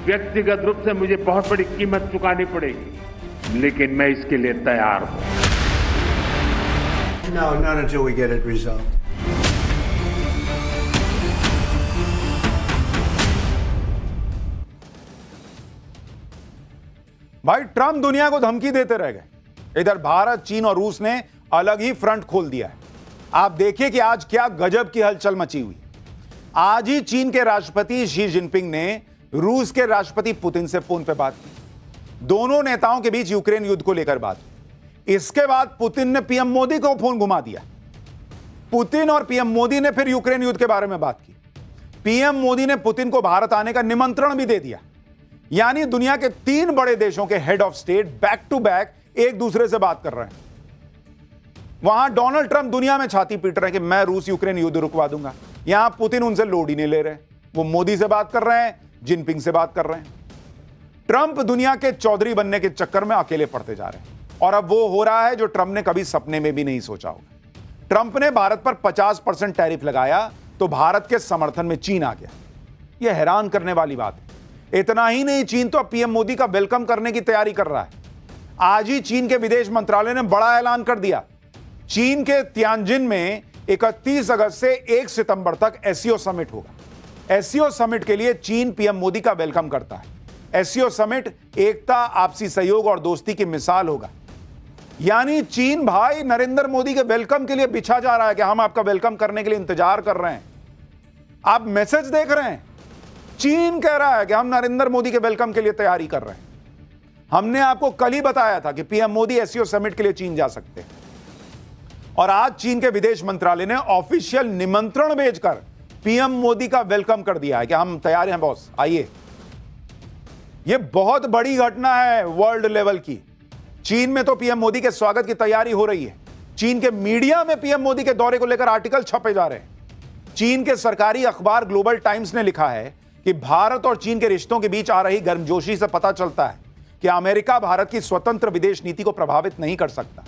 व्यक्तिगत रूप से मुझे बहुत बड़ी कीमत चुकानी पड़ेगी, लेकिन मैं इसके लिए तैयार हूं। No, not until we get it resolved. भाई ट्रंप दुनिया को धमकी देते रह गए। इधर भारत, चीन और रूस ने अलग ही फ्रंट खोल दिया है। आप देखिए कि आज क्या गजब की हलचल मची हुई। आज ही चीन के राष्ट्रपति शी जिनपिंग ने रूस के राष्ट्रपति पुतिन से फोन पे बात की। दोनों नेताओं के बीच यूक्रेन युद्ध को लेकर बात हुई। इसके बाद पुतिन ने पीएम मोदी को फोन घुमा दिया। पुतिन और पीएम मोदी ने फिर यूक्रेन युद्ध के बारे में बात की। पीएम मोदी ने पुतिन को भारत आने का निमंत्रण भी दे दिया। यानी दुनिया के 3 बड़े देशों के head of state back to back एक दूसरे से बात कर रहे हैं। वहां डोनाल्ड ट्रंप दुनिया में छाती पीट रहे हैं कि मैं रूस यूक्रेन युद्ध रुकवा दूंगा। यहां पुतिन उनसे लोड ही नहीं ले रहे। वो मोदी से बात कर रहे हैं, जिनपिंग से बात कर रहे हैं। ट्रंप दुनिया के चौधरी बनने के चक्कर में अकेले पड़ते जा रहे हैं। और अब वो हो रहा है जो ट्रंप ने कभी सपने में भी नहीं सोचा होगा। ट्रंप ने भारत पर 50% टैरिफ लगाया तो भारत के समर्थन में चीन आ गया। यह हैरान करने वाली बात है। इतना ही नहीं, चीन तो पीएम मोदी का वेलकम करने की तैयारी कर रहा है। आज ही चीन के विदेश मंत्रालय ने बड़ा ऐलान कर दिया। चीन के तियानजिन में 31 अगस्त से 1 सितंबर तक एससीओ समिट होगा। एससीओ समिट के लिए चीन पीएम मोदी का वेलकम करता है। एससीओ समिट एकता, आपसी सहयोग और दोस्ती की मिसाल होगा। यानी चीन भाई नरेंद्र मोदी के वेलकम के लिए बिछा जा रहा है कि हम आपका वेलकम करने के लिए इंतजार कर रहे हैं। आप मैसेज देख रहे हैं, चीन कह रहा है कि हम नरेंद्र मोदी के वेलकम के लिए तैयारी कर रहे हैं। हमने आपको कल ही बताया था कि पीएम मोदी एससीओ समिट के लिए चीन जा सकते हैं। और आज चीन के विदेश मंत्रालय ने ऑफिशियल निमंत्रण भेजकर पीएम मोदी का वेलकम कर दिया है कि हम तैयार हैं बॉस, आइए। यह बहुत बड़ी घटना है वर्ल्ड लेवल की। चीन में तो पीएम मोदी के स्वागत की तैयारी हो रही है। चीन के मीडिया में पीएम मोदी के दौरे को लेकर आर्टिकल छपे जा रहे हैं। चीन के सरकारी अखबार ग्लोबल टाइम्स ने लिखा है कि भारत और चीन के रिश्तों के बीच आ रही गर्मजोशी से पता चलता है कि अमेरिका भारत की स्वतंत्र विदेश नीति को प्रभावित नहीं कर सकता।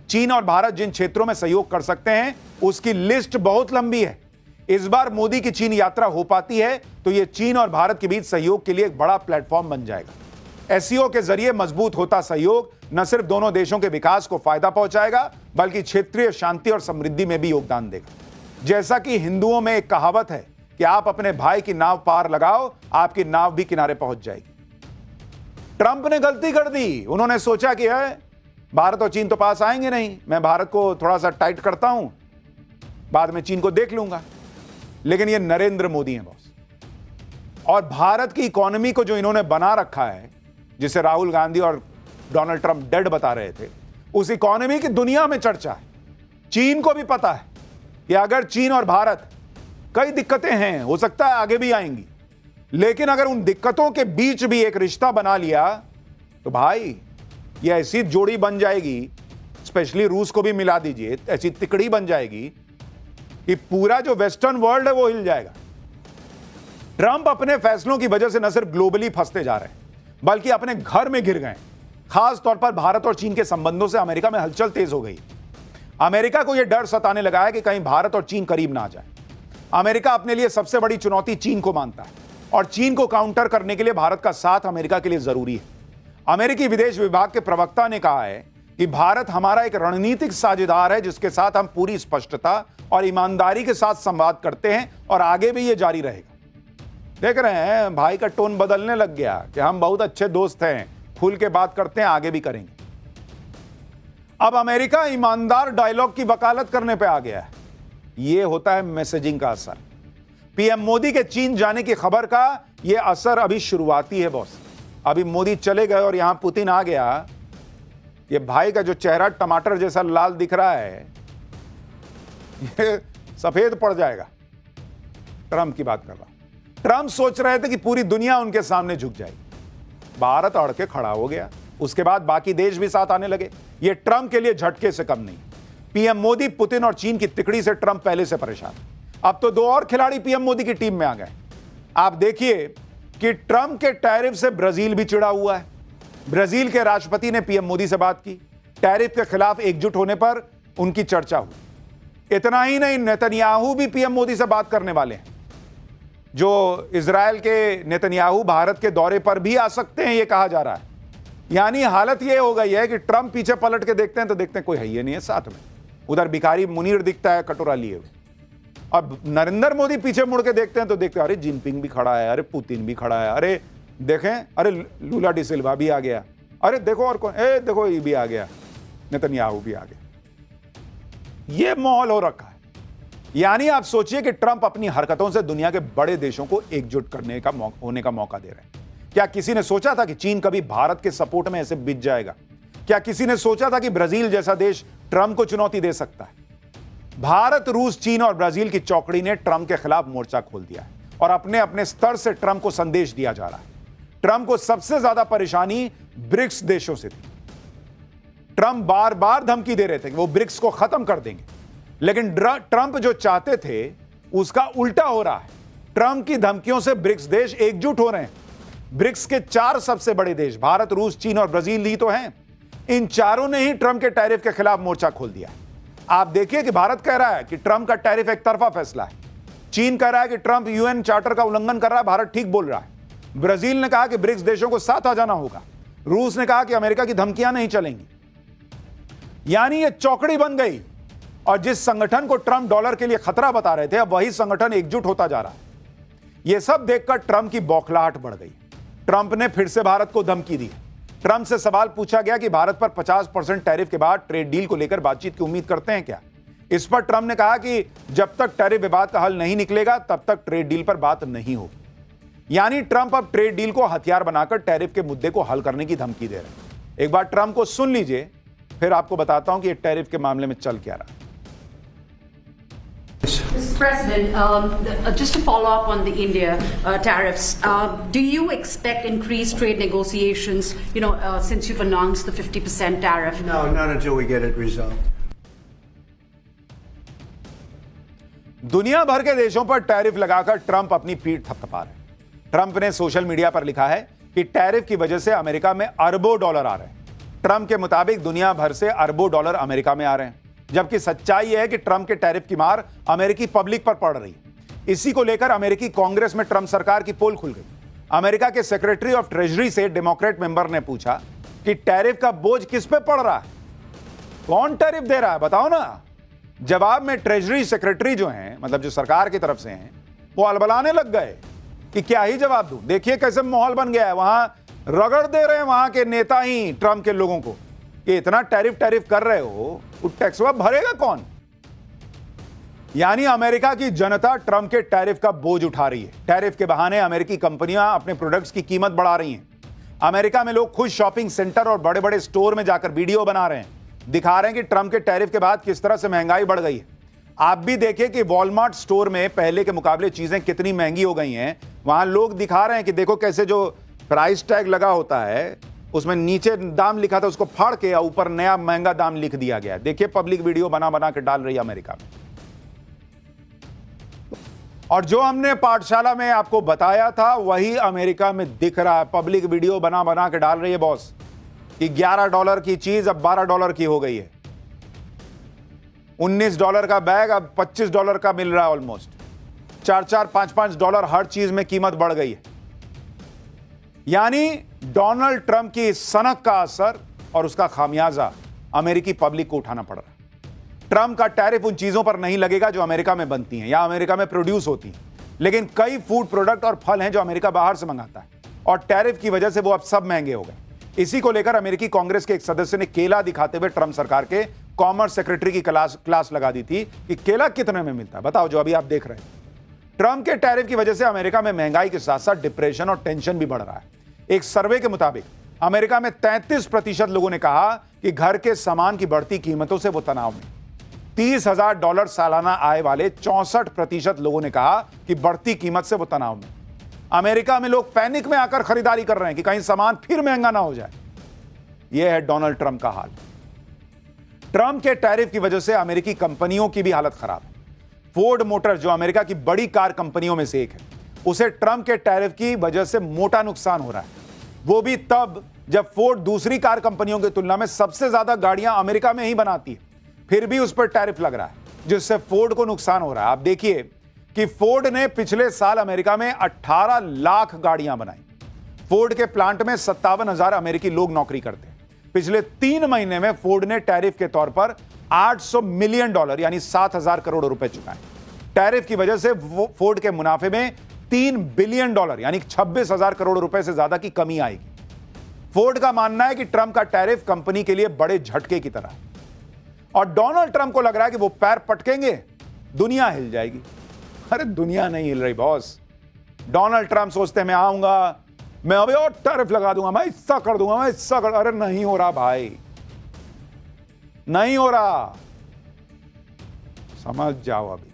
चीन और भारत जिन क्षेत्रों में सहयोग कर सकते हैं उसकी लिस्ट बहुत लंबी है। इस बार मोदी की चीन यात्रा हो पाती है तो यह चीन और भारत के बीच सहयोग के लिए एक बड़ा प्लेटफॉर्म बन जाएगा। एससीओ के जरिए मजबूत होता सहयोग न सिर्फ दोनों देशों के विकास को फायदा पहुंचाएगा बल्कि क्षेत्रीय शांति और समृद्धि में भी योगदान देगा। जैसा कि हिंदुओं में एक कहावत है कि आप अपने भाई की नाव पार लगाओ, आपकी नाव भी किनारे पहुंच जाएगी। ट्रंप ने गलती कर दी। उन्होंने सोचा कि भारत और चीन तो पास आएंगे नहीं, मैं भारत को थोड़ा सा टाइट करता हूं, बाद में चीन को देख लूंगा। लेकिन ये नरेंद्र मोदी हैं बॉस। और भारत की इकोनॉमी को जो इन्होंने बना रखा है, जिसे राहुल गांधी और डोनाल्ड ट्रंप डेड बता रहे थे, उस इकोनॉमी की दुनिया में चर्चा है। चीन को भी पता है कि अगर चीन और भारत, कई दिक्कतें हैं, हो सकता है आगे भी आएंगी, लेकिन अगर उन दिक्कतों के बीच भी एक रिश्ता बना लिया तो भाई ये ऐसी जोड़ी बन जाएगी, स्पेशली रूस को भी मिला दीजिए, ऐसी तिकड़ी बन जाएगी कि पूरा जो वेस्टर्न वर्ल्ड है वो हिल जाएगा। ट्रंप अपने फैसलों की वजह से न सिर्फ ग्लोबली फंसते जा रहे हैं बल्कि अपने घर में गिर गए। खास तौर पर भारत और चीन के संबंधों से अमेरिका में हलचल तेज हो गई। अमेरिका को यह डर सताने लगा है कि कहीं भारत और चीन करीब ना आ जाए। अमेरिका अपने लिए सबसे बड़ी चुनौती चीन को मानता है और चीन को काउंटर करने के लिए भारत का साथ अमेरिका के लिए जरूरी है। अमेरिकी विदेश विभाग के प्रवक्ता ने कहा है कि भारत हमारा एक रणनीतिक साझेदार है जिसके साथ हम पूरी स्पष्टता और ईमानदारी के साथ संवाद करते हैं और आगे भी यह जारी रहेगा। देख रहे हैं भाई का टोन बदलने लग गया कि हम बहुत अच्छे दोस्त हैं, खुल के बात करते हैं, आगे भी करेंगे। अब अमेरिका ईमानदार डायलॉग की वकालत करने पे आ गया है। यह होता है मैसेजिंग का असर। पीएम मोदी के चीन जाने की खबर का यह असर अभी शुरुआती है बॉस। अभी मोदी चले गए और यहां पुतिन आ गया। ये भाई का जो चेहरा टमाटर जैसा लाल दिख रहा है ये सफेद पड़ जाएगा। ट्रंप की बात कर रहा हूं। ट्रंप सोच रहे थे कि पूरी दुनिया उनके सामने झुक जाएगी। भारत अड़ के खड़ा हो गया। उसके बाद बाकी देश भी साथ आने लगे। ये ट्रंप के लिए झटके से कम नहीं। पीएम मोदी, पुतिन और चीन की तिकड़ी से ट्रंप पहले से परेशान। अब तो 2 और खिलाड़ी पीएम मोदी की टीम में आ गए। आप देखिए कि ट्रंप के टैरिफ से ब्राजील भी चिढ़ा हुआ है। ब्राजील के राष्ट्रपति ने पीएम मोदी से बात की। टैरिफ के खिलाफ एकजुट होने पर उनकी चर्चा हुई। इतना ही नहीं, नेतन्याहू भी पीएम मोदी से बात करने वाले हैं। जो इजराइल के नेतन्याहू भारत के दौरे पर भी आ सकते हैं, यह कहा जा रहा है। यानी हालत यह हो गई है कि ट्रंप पीछे पलट के देखते हैं तो देखते हैं कोई है ही नहीं है साथ में। उधर भिखारी मुनीर दिखता है कटोरा लिए हुए, अब नरेंद्र मोदी पीछे मुड़ के देखते हैं तो देखते हैं अरे जिनपिंग भी खड़ा है, अरे पुतिन भी खड़ा है, अरे देखें, अरे लूला डी सिल्वा भी आ गया, अरे देखो और कौन, देखो ये भी आ गया, नेतन्याहू भी आ गया। ये माहौल हो रखा है। यानी आप सोचिए कि ट्रंप अपनी हरकतों से दुनिया के बड़े देशों को एकजुट करने का होने का मौका दे रहे हैं। क्या किसी ने सोचा था कि चीन कभी भारत के सपोर्ट में ऐसे बिछ जाएगा? क्या किसी ने सोचा था कि ब्राजील जैसा देश ट्रंप को चुनौती दे सकता है? भारत, रूस, चीन और ब्राजील की चौकड़ी ने ट्रंप के खिलाफ मोर्चा खोल दिया है और अपने अपने स्तर से ट्रंप को संदेश दिया जा रहा है। ट्रंप को सबसे ज्यादा परेशानी ब्रिक्स देशों से थी। ट्रंप बार बार धमकी दे रहे थे कि वो ब्रिक्स को खत्म कर देंगे, लेकिन ट्रंप जो चाहते थे उसका उल्टा हो रहा है। ट्रंप की धमकियों से ब्रिक्स देश एकजुट हो रहे हैं। ब्रिक्स के 4 सबसे बड़े देश भारत, रूस, चीन और ब्राजील ही तो हैं। इन चारों ने ही ट्रंप के टैरिफ के खिलाफ मोर्चा खोल दिया है। आप देखिए कि भारत कह रहा है कि ट्रंप का टैरिफ एक तरफा फैसला है। चीन कह रहा है कि ट्रंप यूएन चार्टर का उल्लंघन कर रहा है, भारत ठीक बोल रहा है। ब्राजील ने कहा कि ब्रिक्स देशों को साथ आ जाना होगा। रूस ने कहा कि अमेरिका की धमकियां नहीं चलेंगी। यानी यह चौकड़ी बन गई और जिस संगठन को ट्रंप डॉलर के लिए खतरा बता रहे थे, अब वही संगठन एकजुट होता जा रहा है। यह सब देखकर ट्रंप की बौखलाहट बढ़ गई। ट्रंप ने फिर से भारत को धमकी दी। ट्रंप से सवाल पूछा गया कि भारत पर 50% टैरिफ के बाद ट्रेड डील को लेकर बातचीत की उम्मीद करते हैं क्या? इस पर ट्रंप ने कहा कि जब तक टैरिफ विवाद का हल नहीं निकलेगा तब तक ट्रेड डील पर बात नहीं होगी। यानी ट्रंप अब ट्रेड डील को हथियार बनाकर टैरिफ के मुद्दे को हल करने की धमकी दे रहे हैं। एक बार ट्रंप को सुन लीजिए, फिर आपको बताता हूं कि यह टैरिफ के मामले में चल क्या रहा है। Mr. President, just to follow up on the India tariffs, do you expect increased trade negotiations, since you've announced the 50% tariff? No, not until we get it resolved. दुनिया भर के देशों पर टैरिफ लगाकर ट्रंप अपनी पीठ थपथपा रहे हैं। ट्रंप ने सोशल मीडिया पर लिखा है कि टैरिफ की वजह से अमेरिका में अरबों डॉलर आ रहे हैं। ट्रंप के मुताबिक दुनिया भर से अरबों डॉलर अमेरिका में आ रहे हैं, जबकि सच्चाई यह है कि ट्रंप के टैरिफ की मार अमेरिकी पब्लिक पर पड़ रही है। इसी को लेकर अमेरिकी कांग्रेस में ट्रंप सरकार की पोल खुल गई। अमेरिका के सेक्रेटरी ऑफ ट्रेजरी से डेमोक्रेट मेंबर ने पूछा कि टैरिफ का बोझ किस पे पड़ रहा है, कौन टैरिफ दे रहा है, बताओ ना। जवाब में ट्रेजरी सेक्रेटरी जो हैं, मतलब जो सरकार की तरफ से हैं, वो अलबलाने लग गए कि क्या ही जवाब दूं। देखिए कैसे माहौल बन गया है। वहां रगड़ दे रहे हैं वहां के नेता ही ट्रंप के लोगों को कि इतना टैरिफ कर रहे हो, वो टैक्स भरेगा कौन? यानी अमेरिका की जनता ट्रंप के टैरिफ का बोझ उठा रही है। टैरिफ के बहाने अमेरिकी कंपनियां अपने प्रोडक्ट्स की कीमत बढ़ा रही हैं। अमेरिका में लोग खुद शॉपिंग सेंटर और बड़े बड़े स्टोर में जाकर वीडियो बना रहे हैं, दिखा रहे हैं कि ट्रंप के टैरिफ के बाद किस तरह से महंगाई बढ़ गई है। आप भी देखिए कि वॉलमार्ट स्टोर में पहले के मुकाबले चीजें कितनी महंगी हो गई हैं। वहां लोग दिखा रहे हैं कि देखो कैसे जो प्राइस टैग लगा होता है उसमें नीचे दाम लिखा था, उसको फाड़ के ऊपर नया महंगा दाम लिख दिया गया। देखिए पब्लिक वीडियो बना बना के डाल रही है अमेरिका में। और जो हमने पाठशाला में आपको बताया था वही अमेरिका में दिख रहा है। पब्लिक वीडियो बना बना के डाल रही है बॉस कि $11 की चीज अब $12 की हो गई है। $19 का बैग अब $25 का मिल रहा है। ऑलमोस्ट $4, $5 हर चीज में कीमत बढ़ गई है। यानी डोनाल्ड ट्रंप की सनक का असर और उसका खामियाजा अमेरिकी पब्लिक को उठाना पड़ रहा है। ट्रंप का टैरिफ उन चीजों पर नहीं लगेगा जो अमेरिका में बनती हैं या अमेरिका में प्रोड्यूस होती हैं, लेकिन कई फूड प्रोडक्ट और फल हैं जो अमेरिका बाहर से मंगाता है और टैरिफ की वजह से वो अब सब महंगे हो गए। इसी को लेकर अमेरिकी कांग्रेस के एक सदस्य ने केला दिखाते हुए ट्रंप सरकार के कॉमर्स सेक्रेटरी की क्लास लगा दी थी कि केला कितने में मिलता है, बताओ, जो अभी आप देख रहे हैं। ट्रंप के टैरिफ की वजह से अमेरिका में महंगाई के साथ साथ डिप्रेशन और टेंशन भी बढ़ रहा है। एक सर्वे के मुताबिक अमेरिका में 33% लोगों ने कहा कि घर के सामान की बढ़ती कीमतों से वो तनाव में। $30,000 सालाना आय वाले 64% लोगों ने कहा कि बढ़ती कीमत से वो तनाव में। अमेरिका में लोग पैनिक में आकर खरीदारी कर रहे हैं कि कहीं सामान फिर महंगा ना हो जाए। यह है डोनाल्ड ट्रंप का हाल। ट्रंप के टैरिफ की वजह से अमेरिकी कंपनियों की भी हालत खराब है। फोर्ड मोटर, जो अमेरिका की बड़ी कार कंपनियों में से एक है, उसे ट्रंप के टैरिफ की वजह से मोटा नुकसान हो रहा है। वो भी तब जब फोर्ड दूसरी कार कंपनियों की तुलना में सबसे ज्यादा गाड़ियां अमेरिका में ही बनाती है, फिर भी उस पर टैरिफ लग रहा है, जिससे फोर्ड को नुकसान हो रहा है। आप देखिए कि फोर्ड ने पिछले साल अमेरिका में 18 लाख गाड़ियां बनाई। फोर्ड के प्लांट में 57,000 अमेरिकी लोग नौकरी करते हैं। पिछले 3 महीने में फोर्ड ने टैरिफ के तौर पर $800 मिलियन यानी 7,000 करोड़ रुपए चुकाए। टैरिफ की वजह से फोर्ड के मुनाफे में $3 बिलियन यानी 26,000 करोड़ रुपए से ज्यादा की कमी आएगी। फोर्ड का मानना है कि ट्रंप का टैरिफ कंपनी के लिए बड़े झटके की तरह है और डोनाल्ड ट्रंप को लग रहा है कि वो पैर पटकेंगे, दुनिया हिल जाएगी। अरे दुनिया नहीं हिल रही बॉस। डोनाल्ड ट्रंप सोचते हैं मैं आऊंगा, मैं अभी और टैरिफ लगा दूंगा, मैं हिस्सा कर दूंगा, मैं हिस्सा कर। अरे नहीं हो रहा भाई, नहीं हो रहा, समझ जाओ अभी।